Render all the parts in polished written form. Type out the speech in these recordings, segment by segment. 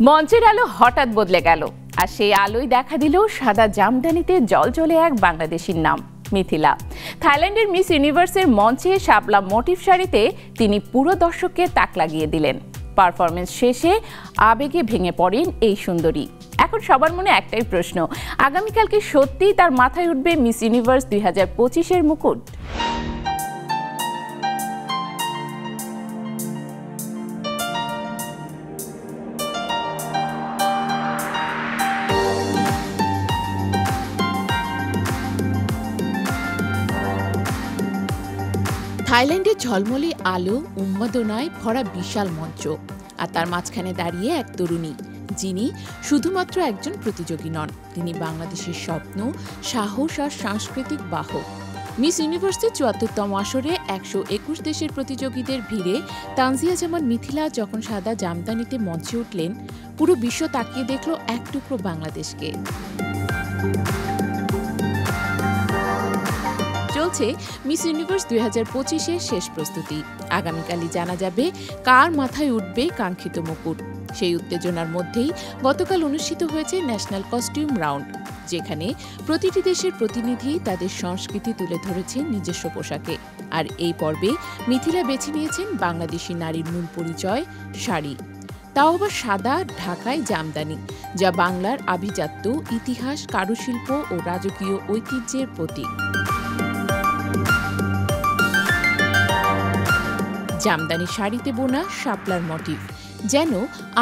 মঞ্চের আলো হঠাৎ বদলে গেল, আর সেই আলোয় দেখা দিল সাদা জামদানিতে জলজলে এক বাংলাদেশির নাম মিথিলা। থাইল্যান্ডের মিস ইউনিভার্সের মঞ্চে শাপলা মোটিভ শাড়িতে তিনি পুরো দর্শককে তাক লাগিয়ে দিলেন। পারফরমেন্স শেষে আবেগে ভেঙে পড়েন এই সুন্দরী। এখন সবার মনে একটাই প্রশ্ন, আগামীকালকে সত্যিই তার মাথায় উঠবে মিস ইউনিভার্স 2025-এর মুকুট? থাইল্যান্ডের ঝলমলে আলো উন্মাদনায় ভরা বিশাল মঞ্চ, আর তার মাঝখানে দাঁড়িয়ে এক তরুণী যিনি শুধুমাত্র একজন প্রতিযোগী নন, তিনি বাংলাদেশের স্বপ্ন, সাহস আর সাংস্কৃতিক বাহক। মিস ইউনিভার্সের ৭৪তম আসরে ১২১ দেশের প্রতিযোগীদের ভিড়ে তানজিয়া জামান মিথিলা যখন সাদা জামদানিতে মঞ্চে উঠলেন, পুরো বিশ্ব তাকিয়ে দেখল এক টুকরো বাংলাদেশকে। চলছে মিস ইউনিভার্স 2025-এর শেষ প্রস্তুতি। আগামীকালই জানা যাবে কার মাথায় উঠবে কাঙ্ক্ষিত মুকুট। সেই উত্তেজনার মধ্যেই গতকাল অনুষ্ঠিত হয়েছে ন্যাশনাল কস্টিউম রাউন্ড, যেখানে প্রতিটি দেশের প্রতিনিধি তাদের সংস্কৃতি তুলে ধরেছেন নিজস্ব পোশাকে। আর এই পর্বে মিথিলা বেছে নিয়েছেন বাংলাদেশি নারীর মূল পরিচয় শাড়ি, তাও আবার সাদা ঢাকায় জামদানি, যা বাংলার আভিজাত্য, ইতিহাস, কারুশিল্প ও রাজকীয় ঐতিহ্যের প্রতীক। জামদানি শাড়িতে বোনা শাপলার মোটিভ যেন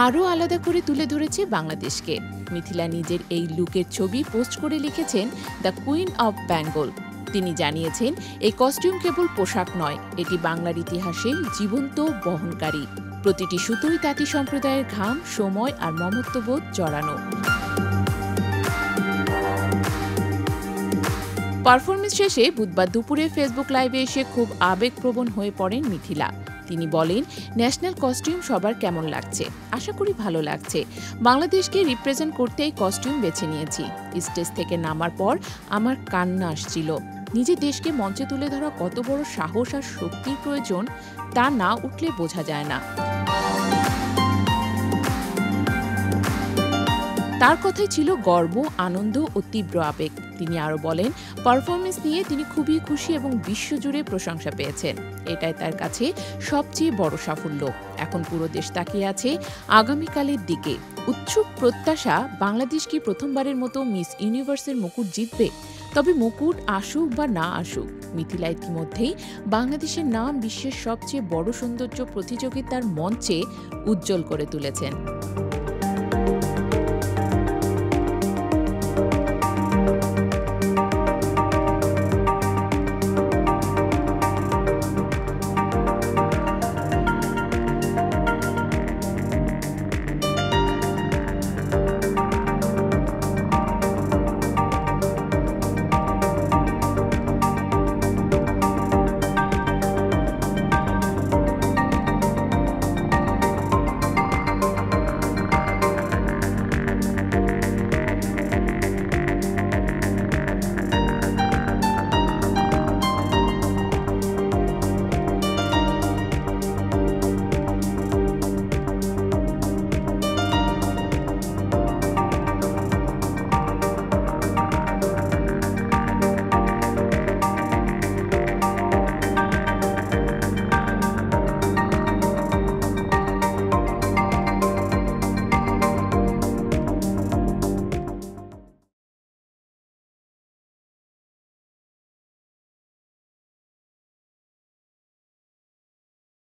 আরও আলাদা করে তুলে ধরেছে বাংলাদেশকে। মিথিলা নিজের এই লুকের ছবি পোস্ট করে লিখেছেন, দ্য কুইন অব বেঙ্গল। তিনি জানিয়েছেন, এই কস্টিউম কেবল পোশাক নয়, এটি বাংলার ইতিহাসের জীবন্ত বহনকারী। প্রতিটি সুতোই তাঁতি সম্প্রদায়ের ঘাম, সময় আর মমত্ববোধ জড়ানো। পারফরমেন্স শেষে বুধবার দুপুরে ফেসবুক লাইভে এসে খুব আবেগপ্রবণ হয়ে পড়েন মিথিলা। তিনি বলেন, ন্যাশনাল কস্টিউম সবার কেমন লাগছে? আশা করি ভালো লাগছে। বাংলাদেশকে রিপ্রেজেন্ট করতে এই কস্টিউম বেছে নিয়েছি। স্টেজ থেকে নামার পর আমার কান্না আসছিল। নিজের দেশকে মঞ্চে তুলে ধরা কত বড় সাহস আর শক্তির প্রয়োজন, তা না উঠলে বোঝা যায় না। তার কথাই ছিল গর্ব, আনন্দ ও তীব্র আবেগ। তিনি আরও বলেন, পারফরমেন্স নিয়ে তিনি খুবই খুশি এবং বিশ্বজুড়ে প্রশংসা পেয়েছেন। এটাই তার কাছে সবচেয়ে বড় সাফল্য। এখন পুরো দেশ তাকিয়ে আছে আগামীকালের দিকে। উৎসুক প্রত্যাশা, বাংলাদেশ কি প্রথমবারের মতো মিস ইউনিভার্সের মুকুট জিতবে? তবে মুকুট আসুক বা না আসুক, মিথিলা ইতিমধ্যেই বাংলাদেশের নাম বিশ্বের সবচেয়ে বড় সৌন্দর্য প্রতিযোগিতার মঞ্চে উজ্জ্বল করে তুলেছেন।